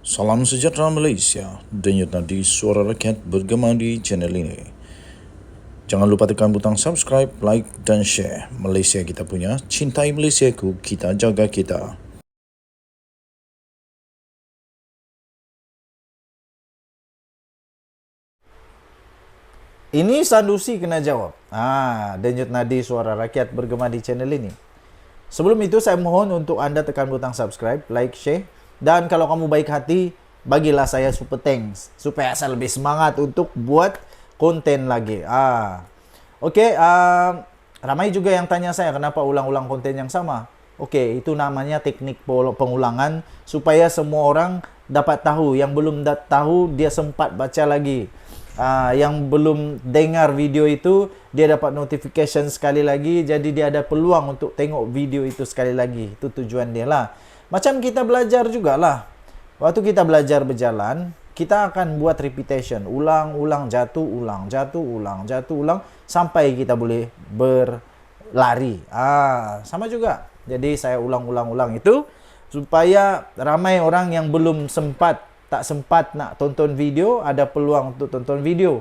Salam sejahtera Malaysia, denyut nadi suara rakyat bergema di channel ini. Jangan lupa tekan butang subscribe, like dan share. Malaysia kita punya, cintai Malaysiaku, kita jaga kita. Ini Sanusi kena jawab. Denyut nadi suara rakyat bergema di channel ini. Sebelum itu saya mohon untuk anda tekan butang subscribe, like, share. Dan kalau kamu baik hati, bagilah saya super thanks. Supaya saya lebih semangat untuk buat konten lagi. Oke, ramai juga yang tanya saya kenapa ulang-ulang konten yang sama. Oke, itu namanya teknik pengulangan supaya semua orang dapat tahu. Yang belum tahu, dia sempat baca lagi. Yang belum dengar video itu, dia dapat notification sekali lagi, jadi dia ada peluang untuk tengok video itu sekali lagi. Itu tujuan dia lah. Macam kita belajar juga lah. Waktu kita belajar berjalan, kita akan buat repetition, ulang, jatuh, ulang, sampai kita boleh berlari. Sama juga. Jadi saya ulang itu supaya ramai orang yang belum tak sempat nak tonton video, ada peluang untuk tonton video.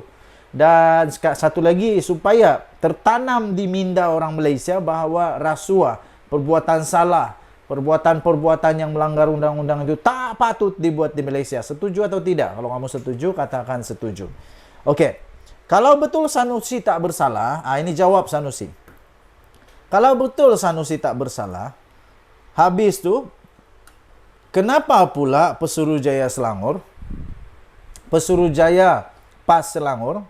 Dan satu lagi, supaya tertanam di minda orang Malaysia bahawa rasuah, perbuatan salah, perbuatan-perbuatan yang melanggar undang-undang itu tak patut dibuat di Malaysia. Setuju atau tidak? Kalau kamu setuju, katakan setuju. Oke. Kalau betul Sanusi tak bersalah, ini jawab Sanusi. Kalau betul Sanusi tak bersalah, habis tu kenapa pula Pesuruhjaya Selangor, Pesuruhjaya PAS Selangor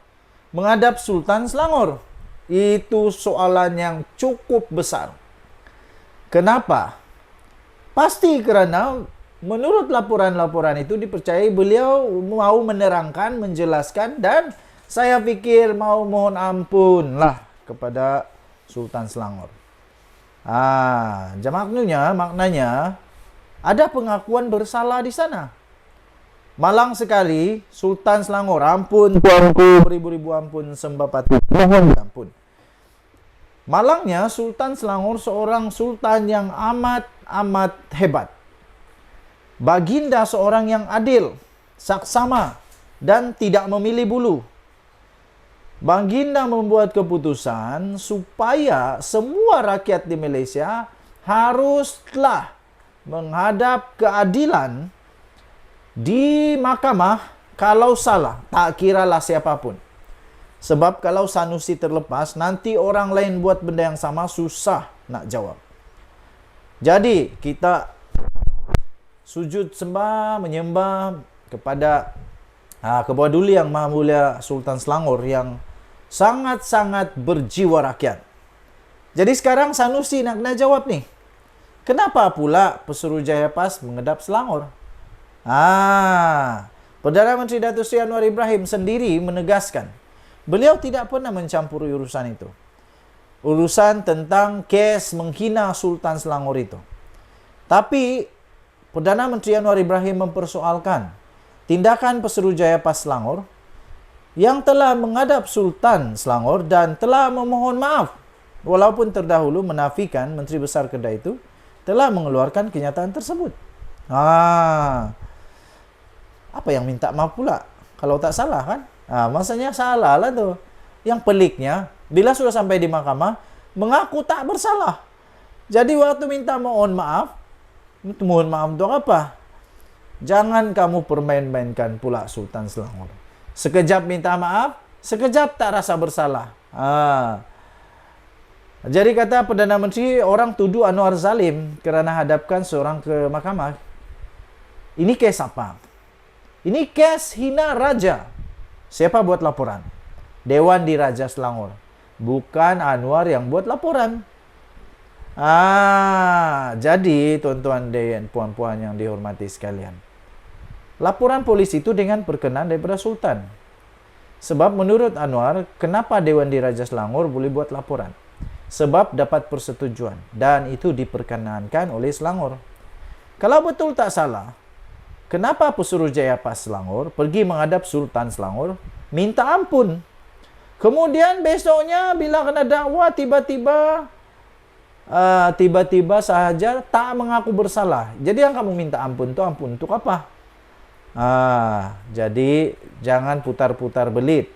menghadap Sultan Selangor? Itu soalan yang cukup besar. Kenapa? Pasti kerana menurut laporan-laporan itu dipercayai beliau mau menerangkan, menjelaskan, dan saya pikir mau mohon ampun lah kepada Sultan Selangor. Maknanya ada pengakuan bersalah di sana. Malang sekali, Sultan Selangor, ampun tuanku, beribu-ribu ampun, sembah patut, mohon ampun. Malangnya, Sultan Selangor seorang sultan yang amat hebat. Baginda seorang yang adil, saksama, dan tidak memilih bulu. Baginda membuat keputusan supaya semua rakyat di Malaysia haruslah menghadap keadilan di mahkamah. Kalau salah, tak kiralah siapapun. Sebab kalau Sanusi terlepas, nanti orang lain buat benda yang sama, susah nak jawab. Jadi kita sujud sembah, menyembah kepada Ketua Duli Yang Maha Mulia Sultan Selangor yang sangat-sangat berjiwa rakyat. Jadi sekarang Sanusi nak kena jawab nih. Kenapa pula Pesuruhjaya PAS menghadap Selangor? Perdana Menteri Datuk Seri Anwar Ibrahim sendiri menegaskan, beliau tidak pernah mencampuri urusan itu. Urusan tentang kes menghina Sultan Selangor itu. Tapi Perdana Menteri Anwar Ibrahim mempersoalkan tindakan Pesuruhjaya PAS Selangor yang telah menghadap Sultan Selangor dan telah memohon maaf, walaupun terdahulu menafikan Menteri Besar Kedah itu telah mengeluarkan kenyataan tersebut. Apa yang minta maaf pula? Kalau tak salah kan? Maksudnya salah lah tu. Yang peliknya, bila sudah sampai di mahkamah, mengaku tak bersalah. Jadi waktu minta mohon maaf untuk apa? Jangan kamu permain-mainkan pula Sultan Selangor. Sekejap minta maaf, sekejap tak rasa bersalah. Jadi kata Perdana Menteri, orang tuduh Anwar zalim kerana hadapkan seorang ke mahkamah. Ini kes apa? Ini kes hina raja. Siapa buat laporan? Dewan Diraja Selangor. Bukan Anwar yang buat laporan. Jadi tuan-tuan dan puan-puan yang dihormati sekalian, laporan polisi itu dengan perkenan daripada Sultan. Sebab menurut Anwar, kenapa Dewan Diraja Selangor boleh buat laporan? Sebab dapat persetujuan dan itu diperkenankan oleh Selangor. Kalau betul tak salah, kenapa Pesuruhjaya PAS Selangor pergi menghadap Sultan Selangor minta ampun? Kemudian besoknya bila kena dakwa tiba-tiba sahaja tak mengaku bersalah. Jadi yang kamu minta ampun tu ampun untuk apa? Jadi jangan putar-putar belit.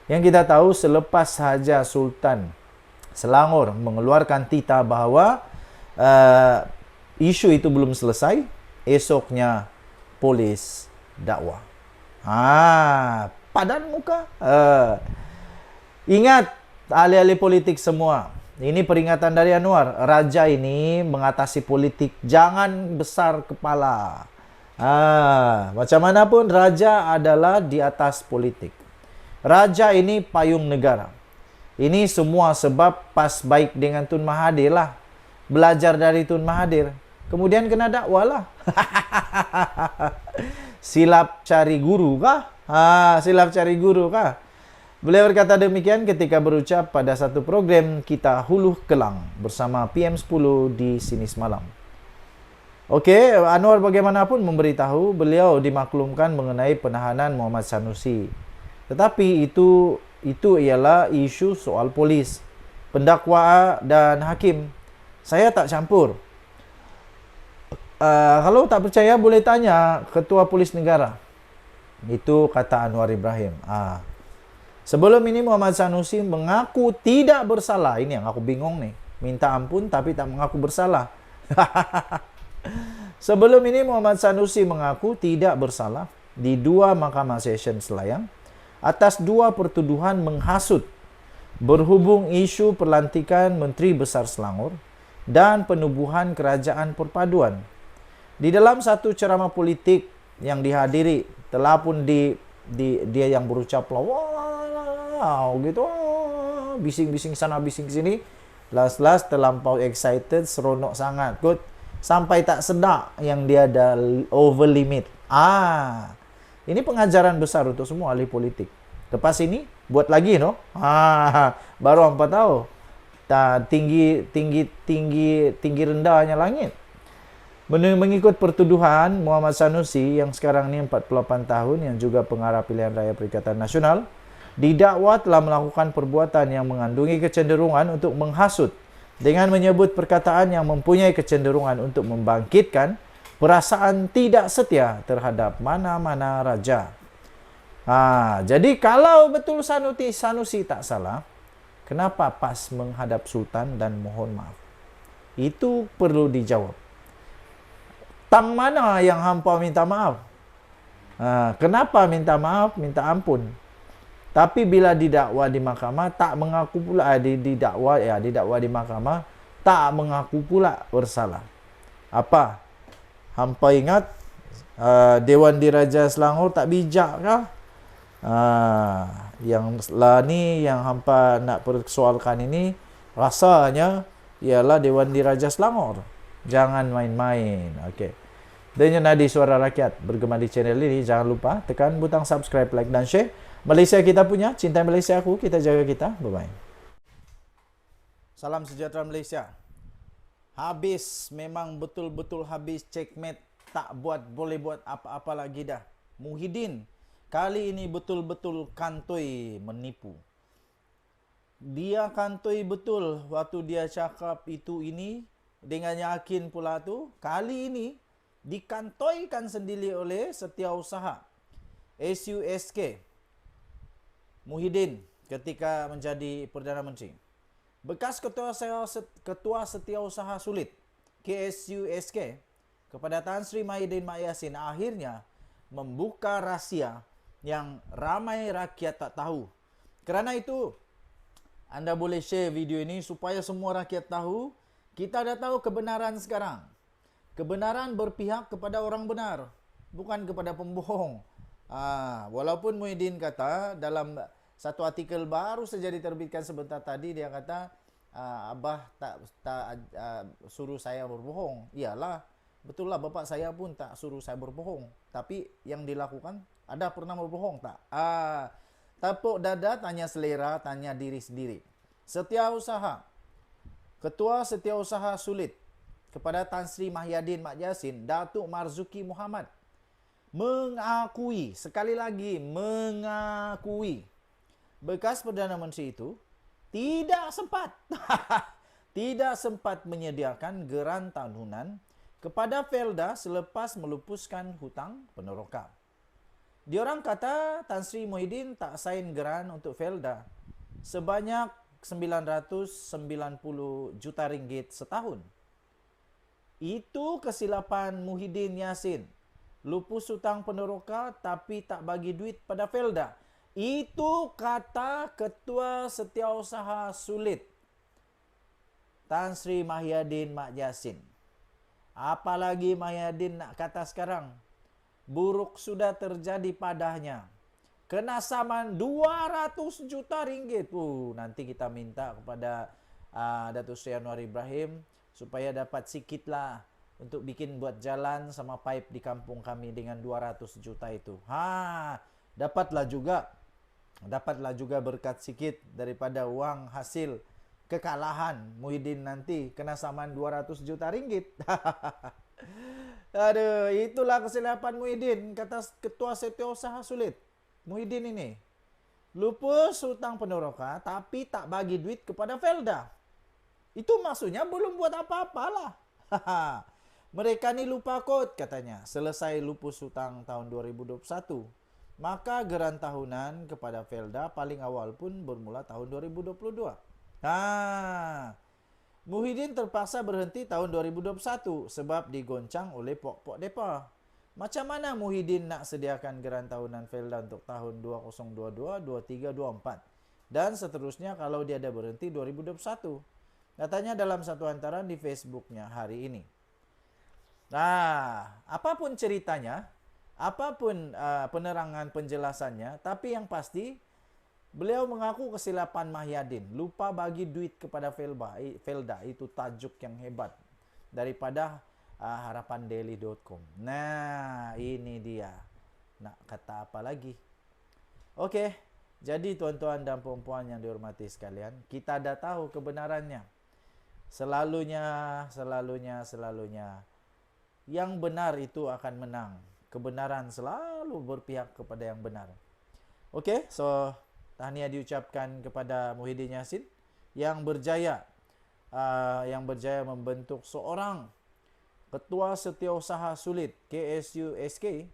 Yang kita tahu selepas saja Sultan Selangor mengeluarkan tita bahwa isu itu belum selesai, esoknya polis dakwa. Padan muka. Ingat ahli-ahli politik semua. Ini peringatan dari Anwar. Raja ini mengatasi politik, jangan besar kepala. Macam mana pun raja adalah di atas politik. Raja ini payung negara. Ini semua sebab pas baik dengan Tun Mahathir lah. Belajar dari Tun Mahathir. Kemudian kena dakwa lah. Silap cari guru kah? Silap cari guru kah? Beliau berkata demikian ketika berucap pada satu program Kita Hulu Kelang bersama PM10 di Sini Semalam. Okey, Anwar bagaimanapun memberitahu beliau dimaklumkan mengenai penahanan Muhammad Sanusi. Tetapi itu ialah isu soal polis, pendakwa dan hakim. Saya tak campur. Kalau tak percaya boleh tanya Ketua Polis Negara. Itu kata Anwar Ibrahim. Sebelum ini Muhammad Sanusi mengaku tidak bersalah. Ini yang aku bingung nih. Minta ampun tapi tak mengaku bersalah. Sebelum ini Muhammad Sanusi mengaku tidak bersalah di 2 Mahkamah Session Selayang atas 2 pertuduhan menghasut berhubung isu pelantikan Menteri Besar Selangor dan penubuhan kerajaan perpaduan. Di dalam satu ceramah politik yang dihadiri, telah pun dia yang berucap wow gitu, bising-bising sana bising sini, last terlampau excited, seronok sangat kot, sampai tak sedar yang dia ada over limit. Ini pengajaran besar untuk semua ahli politik. Lepas ini buat lagi no. Baru 4 tahun. Tinggi rendahnya langit. Mengikut pertuduhan Muhammad Sanusi yang sekarang ni 48 tahun yang juga pengarah pilihan raya Perikatan Nasional didakwa telah melakukan perbuatan yang mengandungi kecenderungan untuk menghasut dengan menyebut perkataan yang mempunyai kecenderungan untuk membangkitkan perasaan tidak setia terhadap mana-mana raja. Jadi kalau betul Sanusi tak salah, kenapa pas menghadap Sultan dan mohon maaf? Itu perlu dijawab. Tang mana yang hampa minta maaf? Kenapa minta maaf, minta ampun? Tapi bila didakwa di mahkamah tak mengaku pula didakwa di mahkamah tak mengaku pula bersalah. Apa? Hampa ingat Dewan Diraja Selangor tak bijak kah? Yang lah ni yang hampa nak persoalkan ini rasanya ialah Dewan Diraja Selangor. Jangan main-main. Okey. Denyut Nadi Suara Rakyat bergema di channel ini. Jangan lupa tekan butang subscribe, like dan share. Malaysia kita punya, cintai Malaysia aku, kita jaga kita. Bye-bye. Salam sejahtera Malaysia. Habis, memang betul-betul habis checkmate. Tak boleh buat apa-apa lagi dah. Muhyiddin kali ini betul-betul kantoi menipu. Dia kantoi betul waktu dia cakap itu ini dengan yakin pula tu. Kali ini dikantoikan sendiri oleh Setiausaha SUSK Muhyiddin ketika menjadi Perdana Menteri. Bekas Ketua Setiausaha Sulit KSUSK kepada Tan Sri Muhyiddin Mak Yassin akhirnya membuka rahsia yang ramai rakyat tak tahu. Kerana itu, anda boleh share video ini supaya semua rakyat tahu. Kita dah tahu kebenaran sekarang. Kebenaran berpihak kepada orang benar, bukan kepada pembohong. Walaupun Muhyiddin kata dalam satu artikel baru saja diterbitkan sebentar tadi, dia kata Abah tak suruh saya berbohong. Iyalah, betul lah bapak saya pun tak suruh saya berbohong. Tapi yang dilakukan, ada pernah berbohong tak? Tepuk dada, tanya selera, tanya diri sendiri. Setiausaha, Ketua Setiausaha Sulit kepada Tan Sri Muhyiddin Mak Yassin, Datuk Marzuki Muhammad mengakui, sekali lagi mengakui, bekas Perdana Menteri itu tidak sempat menyediakan geran tahunan kepada Felda selepas melupuskan hutang peneroka. Diorang kata Tan Sri Muhyiddin tak sign geran untuk Felda sebanyak 990 juta ringgit setahun. Itu kesilapan Muhyiddin Yassin. Lupus hutang peneroka tapi tak bagi duit pada Felda. Itu kata Ketua Setiausaha Sulit Tan Sri Muhyiddin Mak Yassin. Apalagi Muhyiddin nak kata sekarang, buruk sudah terjadi padanya. Kena saman 200 juta ringgit. Nanti kita minta kepada Datuk Seri Anwar Ibrahim supaya dapat sikit lah untuk bikin buat jalan sama pipe di kampung kami dengan 200 juta itu. Dapatlah juga berkat sikit daripada uang hasil kekalahan Muhyiddin nanti kena saman 200 juta ringgit. Aduh, itulah kesilapan Muhyiddin, kata Ketua Setiausaha Sulit. Muhyiddin ini lupus hutang peneroka tapi tak bagi duit kepada Felda. Itu maksudnya belum buat apa-apalah. Mereka ni lupa kot katanya. Selesai lupus hutang tahun 2021, maka geran tahunan kepada Felda paling awal pun bermula tahun 2022. Muhyiddin terpaksa berhenti tahun 2021 sebab digoncang oleh pok-pok depa. Macam mana Muhyiddin nak sediakan geran tahunan Felda untuk tahun 2022, 23, 24 dan seterusnya kalau dia ada berhenti 2021? Katanya dalam satu hantaran di Facebooknya hari ini. Apapun ceritanya, apapun penerangan penjelasannya, tapi yang pasti beliau mengaku kesilapan Muhyiddin, lupa bagi duit kepada Felda. Itu tajuk yang hebat daripada harapandaily.com. Nah, ini dia. Nak kata apa lagi? Okey, jadi tuan-tuan dan puan-puan yang dihormati sekalian, kita dah tahu kebenarannya. Selalunya yang benar itu akan menang. Kebenaran selalu berpihak kepada yang benar. Okey, so tahniah diucapkan kepada Muhyiddin Yassin yang berjaya membentuk seorang Ketua Setiausaha Sulit KSU SK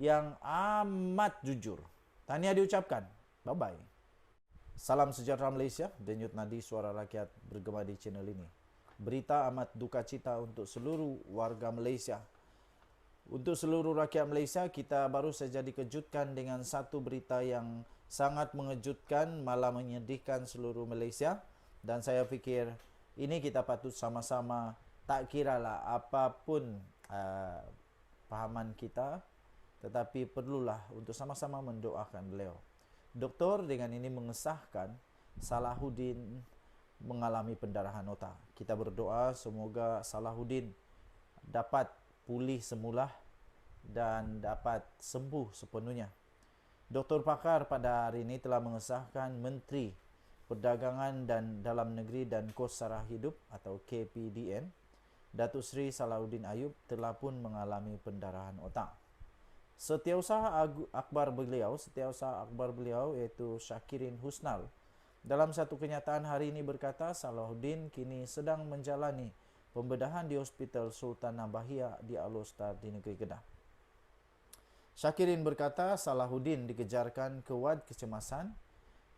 yang amat jujur. Tahniah diucapkan. Bye-bye. Salam sejahtera Malaysia. Denyut nadi suara rakyat bergema di channel ini. Berita amat duka cita untuk seluruh warga Malaysia. Untuk seluruh rakyat Malaysia, kita baru saja dikejutkan dengan satu berita yang sangat mengejutkan, malah menyedihkan seluruh Malaysia. Dan saya fikir ini kita patut sama-sama, tak kiralah apapun pahaman kita, tetapi perlulah untuk sama-sama mendoakan beliau. Doktor dengan ini mengesahkan Salahuddin mengalami pendarahan otak. Kita berdoa semoga Salahuddin dapat pulih semula dan dapat sembuh sepenuhnya. Doktor pakar pada hari ini telah mengesahkan Menteri Perdagangan dan Dalam Negeri dan Kos Sara Hidup atau KPDN, Datuk Seri Salahuddin Ayub telah pun mengalami pendarahan otak. Setiausaha akbar beliau iaitu Syakirin Husnal dalam satu kenyataan hari ini berkata Salahuddin kini sedang menjalani pembedahan di Hospital Sultan Nabahiyah di Alor-Star di negeri Kedah. Syakirin berkata Salahuddin dikejarkan ke wad kecemasan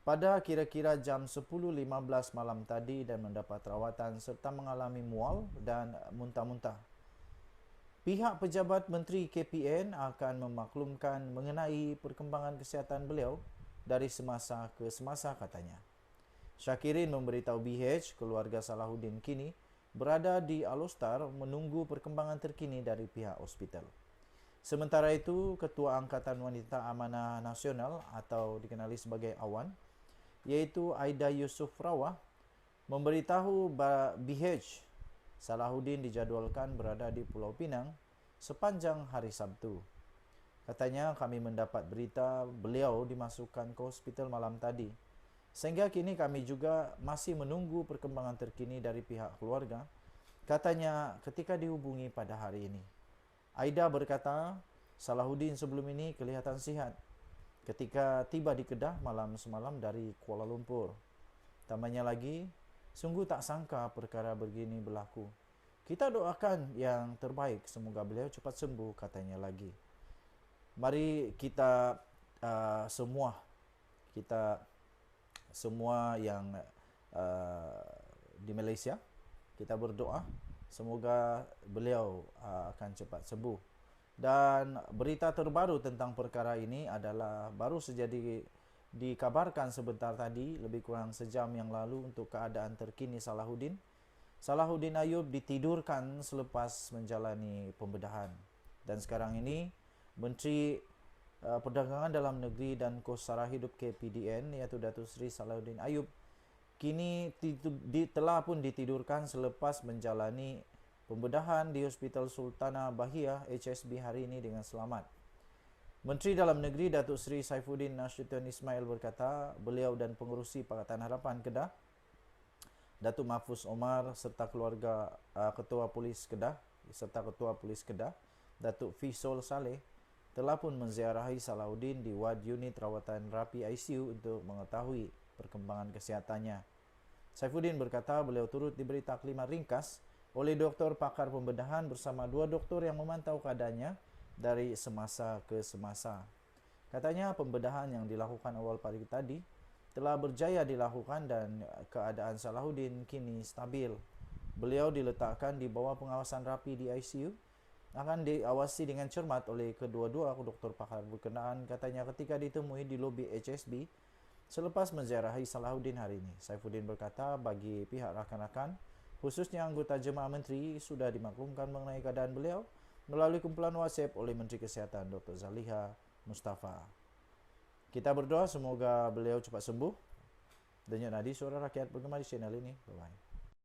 pada kira-kira jam 10.15 malam tadi dan mendapat rawatan serta mengalami mual dan muntah-muntah. Pihak pejabat Menteri KPN akan memaklumkan mengenai perkembangan kesihatan beliau dari semasa ke semasa katanya. Syakirin memberitahu BH keluarga Salahuddin kini berada di Alor-Star menunggu perkembangan terkini dari pihak hospital. Sementara itu, Ketua Angkatan Wanita Amanah Nasional atau dikenali sebagai AWAN, iaitu Aida Yusof Rawah, memberitahu BH Salahuddin dijadualkan berada di Pulau Pinang sepanjang hari Sabtu. Katanya, kami mendapat berita beliau dimasukkan ke hospital malam tadi. Sehingga kini kami juga masih menunggu perkembangan terkini dari pihak keluarga. Katanya ketika dihubungi pada hari ini. Aida berkata, Salahuddin sebelum ini kelihatan sihat ketika tiba di Kedah malam semalam dari Kuala Lumpur. Tambahnya lagi, sungguh tak sangka perkara begini berlaku. Kita doakan yang terbaik, semoga beliau cepat sembuh, katanya lagi. Mari kita kita semua yang di Malaysia, kita berdoa semoga beliau akan cepat sembuh. Dan berita terbaru tentang perkara ini adalah baru saja dikabarkan sebentar tadi, lebih kurang sejam yang lalu, untuk keadaan terkini Salahuddin. Salahuddin Ayub ditidurkan selepas menjalani pembedahan. Dan sekarang ini Menteri Perdagangan Dalam Negeri dan Kos Sara Hidup KPDN, iaitu Datuk Seri Salahuddin Ayub, kini telah pun ditidurkan selepas menjalani pembedahan di Hospital Sultanah Bahiyah HSB hari ini dengan selamat. Menteri Dalam Negeri Datuk Seri Saifuddin Nasution Ismail berkata beliau dan pengerusi Pakatan Harapan Kedah, Datuk Mahfuz Omar serta keluarga Ketua Polis Kedah Datuk Fisol Saleh telah pun menziarahi Salahuddin di wad unit rawatan rapi ICU untuk mengetahui perkembangan kesihatannya. Saifuddin berkata beliau turut diberi taklimat ringkas oleh doktor pakar pembedahan bersama 2 doktor yang memantau keadaannya dari semasa ke semasa. Katanya pembedahan yang dilakukan awal pagi tadi telah berjaya dilakukan dan keadaan Salahuddin kini stabil. Beliau diletakkan di bawah pengawasan rapi di ICU, akan diawasi dengan cermat oleh kedua-dua doktor pakar berkenaan, katanya ketika ditemui di lobi HSB selepas menziarahi Salahuddin hari ini. Saifuddin berkata bagi pihak rakan-rakan, khususnya anggota jemaah menteri, sudah dimaklumkan mengenai keadaan beliau melalui kumpulan WhatsApp oleh Menteri Kesihatan Dr. Zaliha Mustafa. Kita berdoa semoga beliau cepat sembuh. Denyut nadi suara rakyat bergema di channel ini. Bye-bye.